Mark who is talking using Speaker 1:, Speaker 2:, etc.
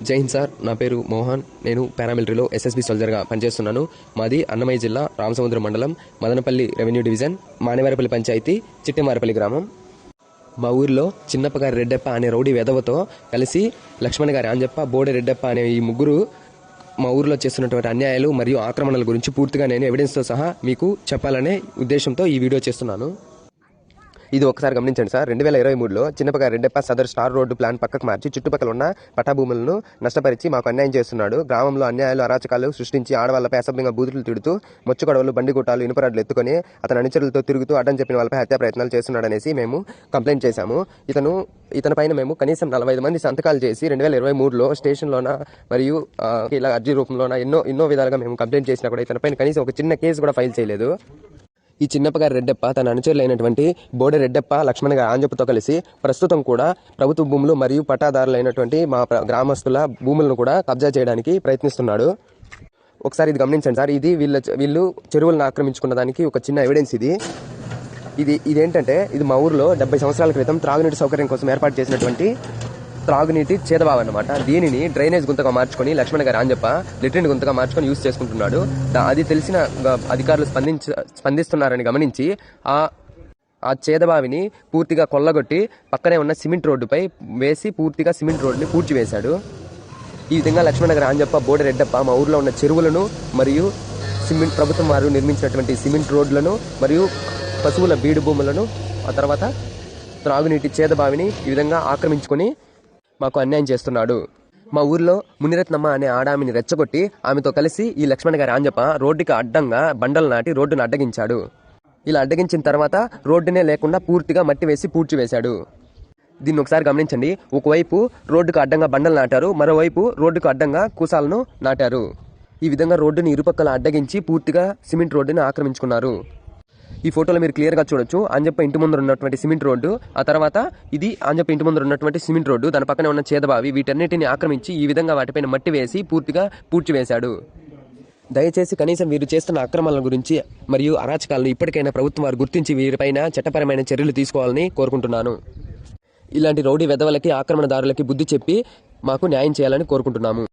Speaker 1: జై హింద్ సార్. నా పేరు మోహన్. నేను పారామిలిటరీలో ఎస్ఎస్బి సోల్జర్గా పనిచేస్తున్నాను. మాది అన్నమయ్య జిల్లా రామసముద్రం మండలం మదనపల్లి రెవెన్యూ డివిజన్ మానేవారిపల్లి పంచాయతీ చిట్టెమారపల్లి గ్రామం. మా ఊరిలో చిన్నప్ప గారి రెడ్డప్ప అనే రౌడీ వెధవతో కలిసి లక్ష్మణ్ గారి ఆంజప్ప, బోడే రెడ్డప్ప అనే ఈ ముగ్గురు మా ఊరిలో చేస్తున్నటువంటి అన్యాయాలు మరియు ఆక్రమణల గురించి పూర్తిగా నేను ఎవిడెన్స్తో సహా మీకు చెప్పాలనే ఉద్దేశంతో ఈ వీడియో చేస్తున్నాను. ఇది ఒకసారి గమనించండి సార్. 2023లో చిన్నపగా రెడ్డప్ప సదర్ స్టార్ రోడ్డు ప్లాన్ పక్కకు మార్చి చుట్టుపక్కల ఉన్న పటాభూములను నష్టపరిచి మాకు అన్యాయం చేస్తున్నాడు. గ్రామంలో అన్యాయాలు, అరాచకాలు సృష్టించి ఆడవాళ్లపై అసభ్యంగా బూతులు తిడుతూ మొచ్చుగొడవలు, బండిగుట్టాలు, ఇనుపరాడ్లు ఎత్తుకొని అతని అనుచరులతో తిరుగుతూ అడ్డం చెప్పిన వాళ్ళపై హత్యా ప్రయత్నాలు చేస్తున్నాడనేసి మేము కంప్లైంట్ చేశాము. ఇతని పైన మేము కనీసం 45 మంది సంతకాలు చేసి 2023లో స్టేషన్లోన మరియు ఇలా అర్జీ రూపంలోన ఎన్నో విధాలుగా మేము కంప్లైంట్ చేసినా కూడా ఇతనిపైన కనీసం ఒక చిన్న కేసు కూడా ఫైల్ చేయలేదు. ఈ చిన్నప్పగారి రెడ్డప్ప తన అనుచరులైనటువంటి బోడే రెడ్డప్ప, లక్ష్మణ్ గారి ఆంజప్పతో కలిసి ప్రస్తుతం కూడా ప్రభుత్వ భూములు మరియు పట్టాదారులైనటువంటి మా గ్రామస్తుల భూములను కూడా కబ్జా చేయడానికి ప్రయత్నిస్తున్నాడు. ఒకసారి ఇది గమనించండి సార్. ఇది వీళ్ళు చెరువులను ఆక్రమించుకున్న దానికి ఒక చిన్న ఎవిడెన్స్. ఇదేంటంటే ఇది మా ఊరిలో 70 సంవత్సరాల క్రితం త్రాగునీటి సౌకర్యం కోసం ఏర్పాటు చేసినటువంటి త్రాగునీటి చేదబావి అన్నమాట. దీనిని డ్రైనేజ్ గుంతగా మార్చుకొని లక్ష్మణ్ గారి ఆంజప్ప లెట్రిన్ గుంతగా మార్చుకొని యూజ్ చేసుకుంటున్నాడు. అది తెలిసిన అధికారులు స్పందిస్తున్నారని గమనించి ఆ చేదబావిని పూర్తిగా కొల్లగొట్టి పక్కనే ఉన్న సిమెంట్ రోడ్డుపై వేసి పూర్తిగా సిమెంట్ రోడ్డుని పూడ్చివేశాడు. ఈ విధంగా లక్ష్మణ్ గారి ఆంజప్ప, బోడే రెడ్డప్ప మా ఊర్లో ఉన్న చెరువులను మరియు ప్రభుత్వం వారు నిర్మించినటువంటి సిమెంట్ రోడ్లను మరియు పశువుల బీడు భూములను, ఆ తర్వాత త్రాగునీటి చేదబావిని ఈ విధంగా ఆక్రమించుకొని మాకు అన్యాయం చేస్తున్నాడు. మా ఊర్లో మునిరత్నమ్మ అనే ఆడామిని రెచ్చగొట్టి ఆమెతో కలిసి ఈ లక్ష్మణ్ గారి ఆంజప్ప రోడ్డుకి అడ్డంగా బండలు నాటి రోడ్డును అడ్డగించాడు. ఇలా అడ్డగించిన తర్వాత రోడ్డునే లేకుండా పూర్తిగా మట్టి వేసి పూడ్చివేశాడు. దీన్ని ఒకసారి గమనించండి. ఒకవైపు రోడ్డుకు అడ్డంగా బండలు నాటారు, మరోవైపు రోడ్డుకు అడ్డంగా కూసాలను నాటారు. ఈ విధంగా రోడ్డుని ఇరుపక్కల అడ్డగించి పూర్తిగా సిమెంట్ రోడ్డుని ఆక్రమించుకున్నారు. ఈ ఫోటోలో మీరు క్లియర్ గా చూడొచ్చు. ఆంజప్ప ఇంటి ముందు ఉన్నటువంటి సిమెంట్ రోడ్డు, ఆ తర్వాత ఇది ఆంజప్ప ఇంటి ముందు ఉన్నటువంటి సిమెంట్ రోడ్డు, దాని పక్కనే ఉన్న చేదబావి, వీటన్నిటిని ఆక్రమించి ఈ విధంగా వాటిపైన మట్టి వేసి పూర్తిగా పూడ్చివేశాడు. దయచేసి కనీసం వీరు చేస్తున్న అక్రమాల గురించి మరియు అరాచకాలను ఇప్పటికైనా ప్రభుత్వం వారు గుర్తించి వీరిపైన చట్టపరమైన చర్యలు తీసుకోవాలని కోరుకుంటున్నాను. ఇలాంటి రౌడీ వెధవలకి, ఆక్రమణదారులకి బుద్ధి చెప్పి మాకు న్యాయం చేయాలని కోరుకుంటున్నాము.